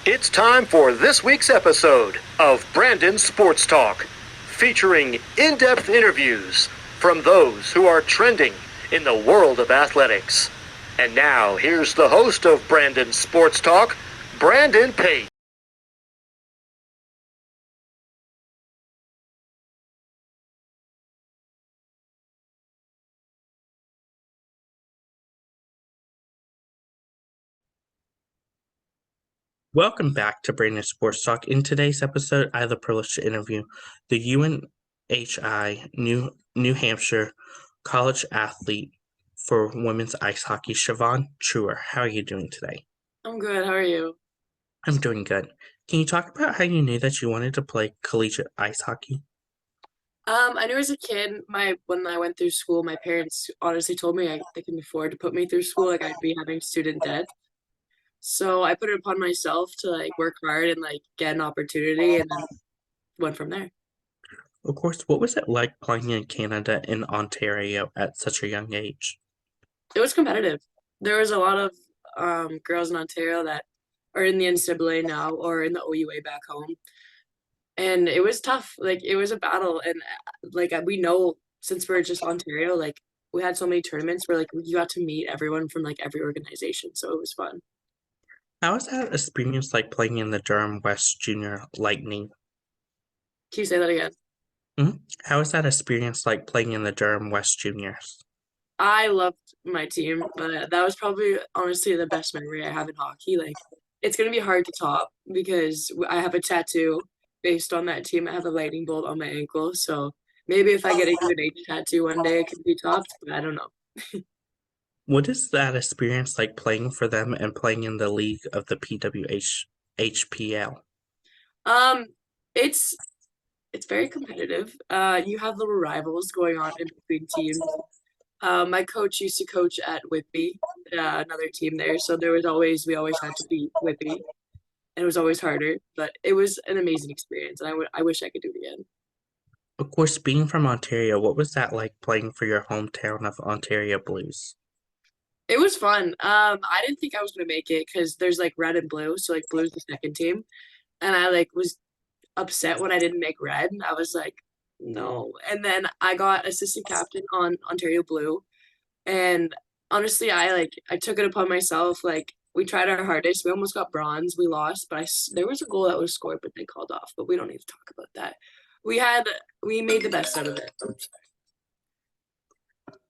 It's time for this week's episode of Brandon Sports Talk, featuring in-depth interviews from those who are trending in the world of athletics. And now, here's the host of Brandon Sports Talk, Brandon Pate. Welcome back to Brandon Sports Talk. In today's episode, I have the privilege to interview the UNHI New Hampshire college athlete for women's ice hockey, Chavonne Truter. How are you doing today? I'm good. How are you? I'm doing good. Can you talk about how you knew that you wanted to play collegiate ice hockey? I knew as a kid, when I went through school, my parents honestly told me they can afford to put me through school, like I'd be having student debt. So I put it upon myself to like work hard and like get an opportunity, and then went from there. Of course, what was it like playing in Canada and Ontario at such a young age? It was competitive. There was a lot of girls in Ontario that are in the NCAA now or in the OUA back home, and it was tough. Like it was a battle, and like we know since we're just Ontario, like we had so many tournaments where like you got to meet everyone from like every organization, so it was fun. How was that experience like playing in the Durham West Junior Lightning? Can you say that again? How was that experience like playing in the Durham West Juniors? I loved my team, but that was probably honestly the best memory I have in hockey. Like it's gonna be hard to top because I have a tattoo based on that team. I have a lightning bolt on my ankle, so maybe if I get a UNH tattoo one day, it could be topped, but I don't know. What is that experience like playing for them and playing in the league of the PWH HPL? Um, it's it's very competitive. You have little rivals going on in between teams. My coach used to coach at Whitby, another team there, so we always had to beat Whitby, and it was always harder, but it was an amazing experience, and I wish I could do it again. Of course, being from Ontario, what was that like playing for your hometown of Ontario Blues? It was fun. I didn't think I was gonna make it because there's like red and blue, so like blue's the second team, and I like was upset when I didn't make red. I was like, no. And then I got assistant captain on Ontario Blue, and honestly, I took it upon myself. Like we tried our hardest. We almost got bronze. We lost, but there was a goal that was scored, but they called off. But we don't need to talk about that. We had we made the best out of it.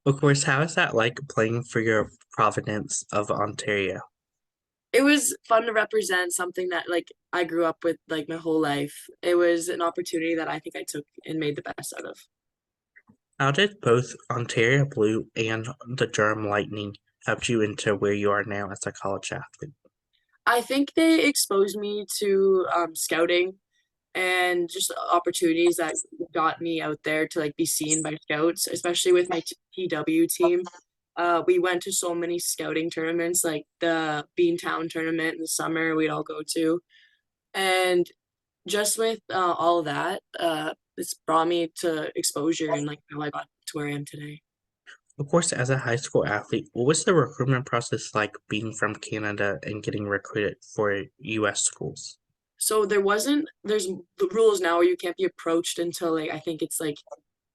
Of course, how is that like playing for your province of Ontario? It was fun to represent something that like I grew up with like my whole life. It was an opportunity that I think I took and made the best out of. How did both Ontario Blue and the Durham Lightning help you into where you are now as a college athlete? I think they exposed me to scouting and just opportunities that got me out there to like be seen by scouts, especially with my TW team. We went to so many scouting tournaments, like the Beantown tournament in the summer, we'd all go to. And just with all of that, it's brought me to exposure and like how I got to where I am today. Of course, as a high school athlete, what was the recruitment process like being from Canada and getting recruited for US schools? So there's the rules now where you can't be approached until like I think it's like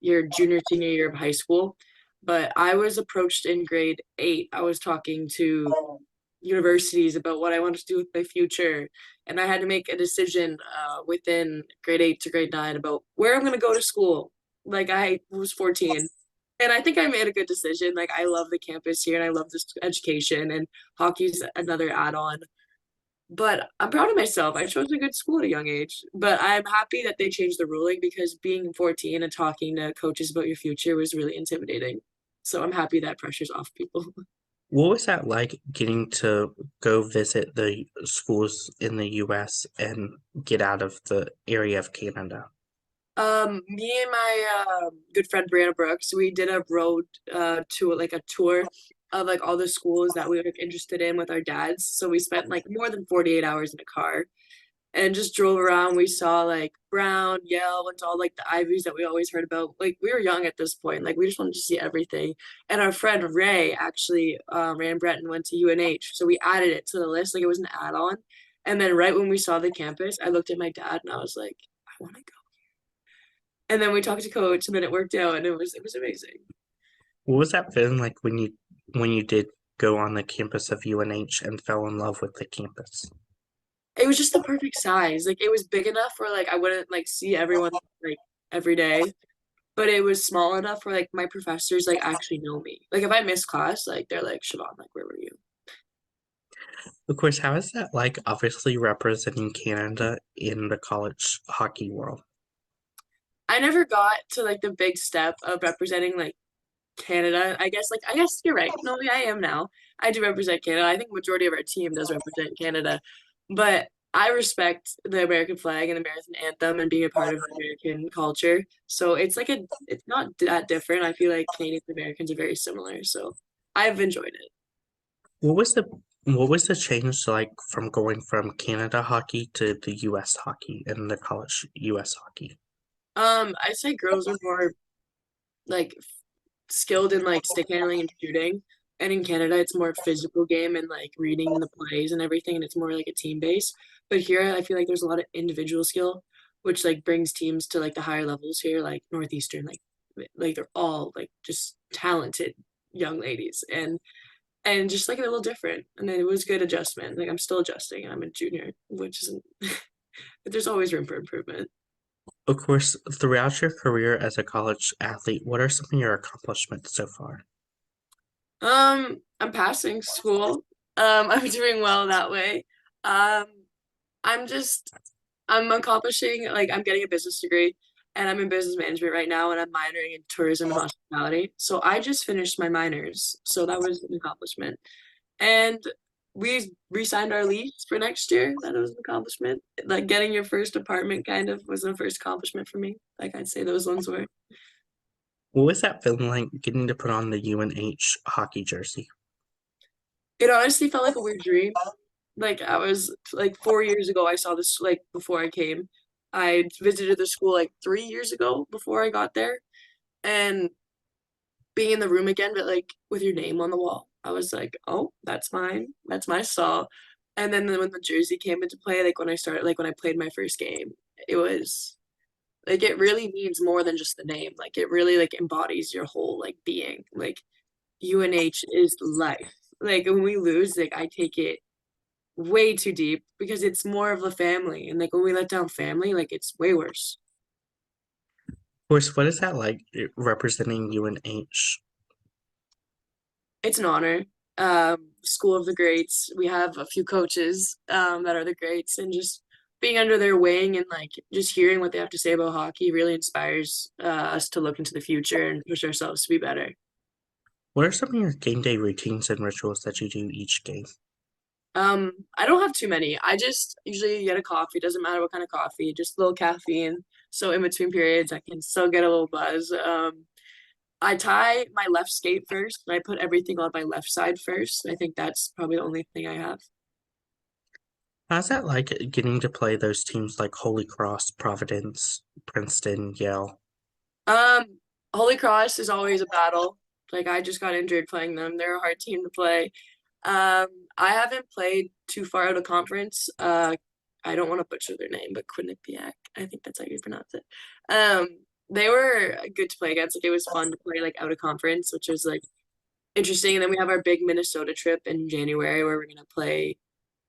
your junior, senior year of high school. But I was approached in grade 8. I was talking to universities about what I wanted to do with my future. And I had to make a decision within grade 8 to grade 9 about where I'm going to go to school. Like I was 14. And I think I made a good decision. Like I love the campus here and I love this education and hockey's another add-on. But I'm proud of myself. I chose a good school at a young age. But I'm happy that they changed the ruling because being 14 and talking to coaches about your future was really intimidating. So I'm happy that pressure's off people. What was that like getting to go visit the schools in the US and get out of the area of Canada? Me and my good friend Brianna Brooks, we did a road to like a tour of like all the schools that we were interested in with our dads. So we spent like more than 48 hours in a car and just drove around. We saw like Brown, Yale, went to all like the Ivies that we always heard about. Like we were young at this point, like we just wanted to see everything. And our friend Ray actually, Ray and Breton went to UNH, so we added it to the list. Like it was an add-on, And then right when we saw the campus, I looked at my dad and I was like, I want to go. And then we talked to coach, and then it worked out, and it was amazing. What was that feeling like when you did go on the campus of UNH and fell in love with the campus? It was just the perfect size. Like it was big enough where like I wouldn't like see everyone like every day, but it was small enough where like my professors like actually know me. Like if I miss class, like they're like, Chavonne, like where were you? Of course, how is that like obviously representing Canada in the college hockey world? I never got to like the big step of representing like Canada. I guess you're right. No, yeah, I am now. I do represent Canada. I think majority of our team does represent Canada. But I respect the American flag and American anthem and being a part of American culture. So it's not that different. I feel like Canadians and Americans are very similar. So I've enjoyed it. What was the what was the change like from going from Canada hockey to the US hockey and the college US hockey? I'd say girls are more like skilled in like stick handling and shooting. And in Canada, it's more physical game and like reading the plays and everything, and it's more like a team base. But here, I feel like there's a lot of individual skill, which like brings teams to like the higher levels here, like Northeastern, like they're all like just talented young ladies, and just like a little different. And it was good adjustment. Like I'm still adjusting, and I'm a junior, which isn't. But there's always room for improvement. Of course, throughout your career as a college athlete, what are some of your accomplishments so far? I'm passing school. I'm doing well that way. Um, I'm just I'm accomplishing like I'm getting a business degree and I'm in business management right now and I'm minoring in tourism and hospitality. So I just finished my minors. So that was an accomplishment. And we re-signed our lease for next year. That was an accomplishment. Like getting your first apartment kind of was the first accomplishment for me. Like I'd say those ones were. What was that feeling like getting to put on the UNH hockey jersey? It honestly felt like a weird dream. Like I was like 4 years ago, I saw this like before I came. I visited the school like 3 years ago before I got there, and being in the room again, but like with your name on the wall, I was like, oh, that's mine. That's my stall. And then when the jersey came into play, like when I played my first game, it was like it really means more than just the name. Like it really like embodies your whole like being. Like UNH is life. Like when we lose, like I take it way too deep because it's more of a family. And like when we let down family, like it's way worse. Of course, what is that like representing UNH? It's an honor. School of the greats. We have a few coaches that are the greats, and just being under their wing and like just hearing what they have to say about hockey really inspires us to look into the future and push ourselves to be better. What are some of your game day routines and rituals that you do each game? I don't have too many. I just usually get a coffee. Doesn't matter what kind of coffee, just a little caffeine. So in between periods, I can still get a little buzz. I tie my left skate first, and I put everything on my left side first. I think that's probably the only thing I have. How's that like getting to play those teams like Holy Cross, Providence, Princeton, Yale? Um, Holy Cross is always a battle. Like I just got injured playing them. They're a hard team to play. Um, I haven't played too far out of conference. I don't want to butcher their name, but Quinnipiac. I think that's how you pronounce it. Um, they were good to play against. Like it was fun to play like out of conference, which was like interesting. And then we have our big Minnesota trip in January where we're gonna play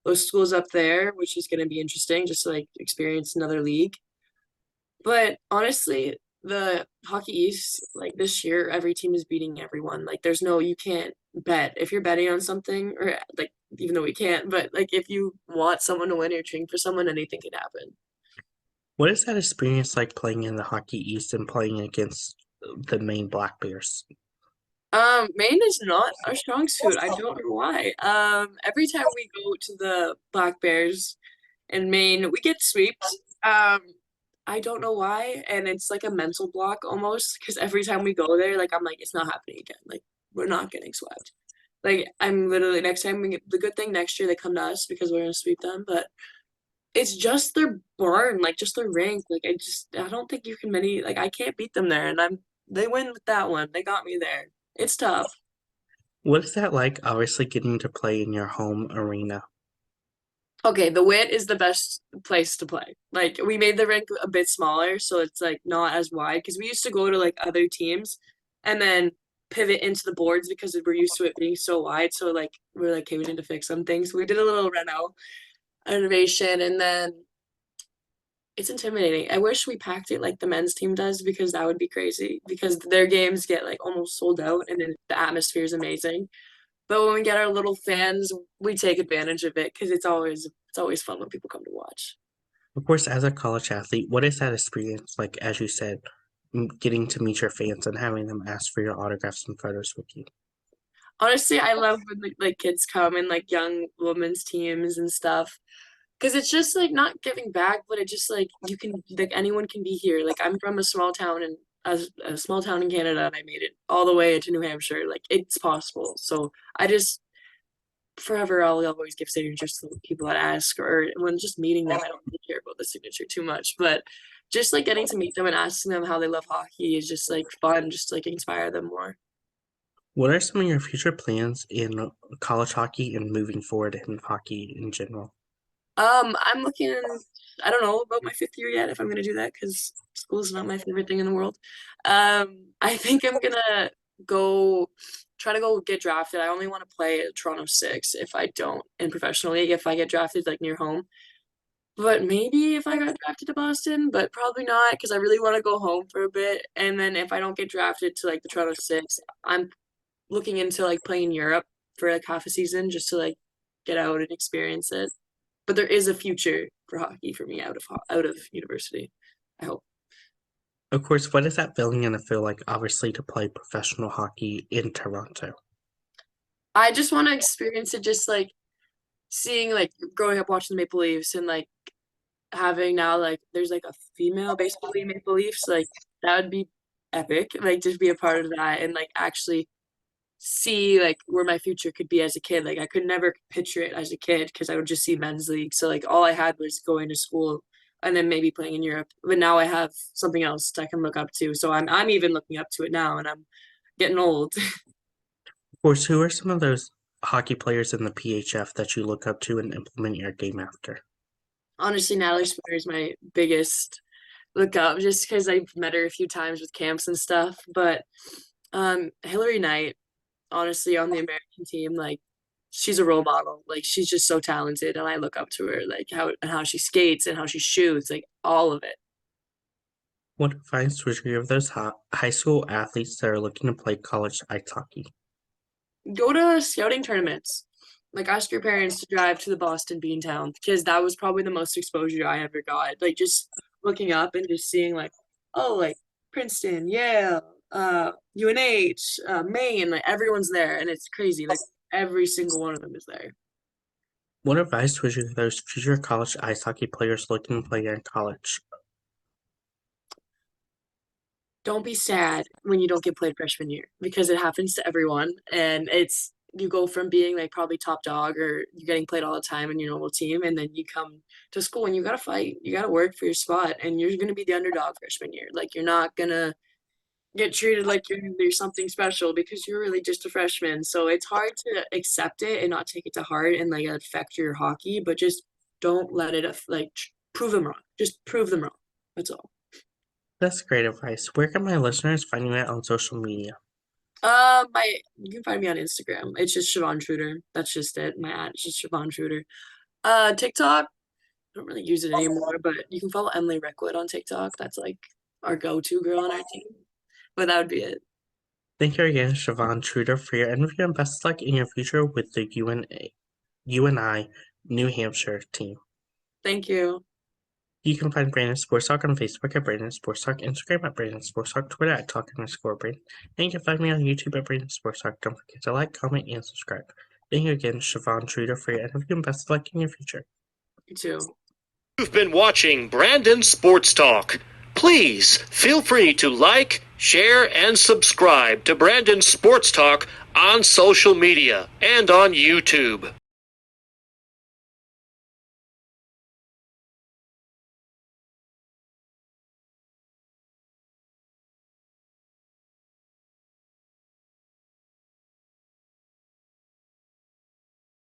those schools up there, which is gonna be interesting just to like experience another league. But honestly, the Hockey East, like this year, every team is beating everyone. Like there's no, you can't bet. If you're betting on something, or like, even though we can't, but like if you want someone to win or you're cheering for someone, anything can happen. What is that experience like playing in the Hockey East and playing against the Maine Black Bears? Maine is not our strong suit. I don't know why. Every time we go to the Black Bears in Maine, we get swept. I don't know why, and it's like a mental block almost because every time we go there, like I'm like, it's not happening again. Like we're not getting swept. Like I'm literally next time we get the good thing next year they come to us because we're gonna sweep them, but it's just their barn, like just their rink. Like I don't think you can many like I can't beat them there, and they win with that one. They got me there. It's tough. What is that like, obviously getting to play in your home arena? Okay, the WIT is the best place to play. Like we made the rink a bit smaller, so it's like not as wide because we used to go to like other teams and then pivot into the boards because we're used to it being so wide. So like we're like, okay, we need to fix some things. So we did a little renovation, and then it's intimidating. I wish we packed it like the men's team does because that would be crazy because their games get like almost sold out and then the atmosphere is amazing. But when we get our little fans, we take advantage of it because it's always fun when people come to watch. Of course, as a college athlete, what is that experience like, as you said, getting to meet your fans and having them ask for your autographs and photos with you? Honestly, I love when like kids come and like young women's teams and stuff because it's just like not giving back, but it just like you can like anyone can be here. Like I'm from a small town and a small town in Canada, and I made it all the way to New Hampshire. Like it's possible. So I just forever I'll always give signatures to the people that ask, or when just meeting them, I don't really care about the signature too much, but just like getting to meet them and asking them how they love hockey is just like fun, just to, like inspire them more. What are some of your future plans in college hockey and moving forward in hockey in general? I'm looking, I don't know about my fifth year yet if I'm gonna do that because school is not my favorite thing in the world. I think I'm gonna go try to go get drafted. I only want to play at Toronto Six if I don't in professional league if I get drafted like near home. But maybe if I got drafted to Boston, but probably not because I really want to go home for a bit. And then if I don't get drafted to like the Toronto Six, I'm looking into like playing in Europe for like half a season just to like get out and experience it. But there is a future for hockey for me out of university. I hope. Of course, what is that feeling going to feel like, obviously, to play professional hockey in Toronto? I just want to experience it, just like seeing like growing up watching the Maple Leafs and like having now like there's like a female baseball league Maple Leafs, like that would be epic. Like just be a part of that and like actually see like where my future could be as a kid. Like I could never picture it as a kid because I would just see men's league. So like all I had was going to school and then maybe playing in Europe. But now I have something else I can look up to. So I'm even looking up to it now and I'm getting old. Of course, who are some of those hockey players in the PHF that you look up to and implement your game after? Honestly, Natalie Spooner is my biggest look up just because I've met her a few times with camps and stuff. But Hillary Knight, honestly, on the American team, like she's a role model. Like she's just so talented, and I look up to her, like how she skates and how she shoots, like all of it. What advice would you give those high school athletes that are looking to play college ice hockey? Go to scouting tournaments. Like ask your parents to drive to the Boston Beantown because that was probably the most exposure I ever got. Like just looking up and just seeing like, oh, like Princeton, Yale, UNH, Maine, like everyone's there, and it's crazy. Like every single one of them is there. What advice would you give those future college ice hockey players looking to play in college? Don't be sad when you don't get played freshman year because it happens to everyone, and it's you go from being like probably top dog or you're getting played all the time in your normal team, and then you come to school and you gotta fight, you gotta work for your spot, and you're gonna be the underdog freshman year. Like you're not gonna get treated like you're something special because you're really just a freshman. So it's hard to accept it and not take it to heart and like affect your hockey, but just don't let it like prove them wrong. Just prove them wrong. That's all. That's great advice. Where can my listeners find you at on social media? My you can find me on Instagram. It's just Chavonne Truter. That's just it. My ad is just Chavonne Truter. TikTok, I don't really use it anymore, but you can follow Emily Reckwood on TikTok. That's like our go-to girl on our team. But that would be it. Thank you again, Chavonne Truter, for your interview and best of luck in your future with the UNI New Hampshire team. Thank you. You can find Brandon Sports Talk on Facebook at Brandon Sports Talk, Instagram at Brandon Sports Talk, Twitter at Talk_Brandon, and you can find me on YouTube at Brandon Sports Talk. Don't forget to like, comment, and subscribe. Thank you again, Chavonne Truter, for your interview and best of luck in your future. You too. You've been watching Brandon Sports Talk. Please feel free to like, share, and subscribe to Brandon Sports Talk on social media and on YouTube.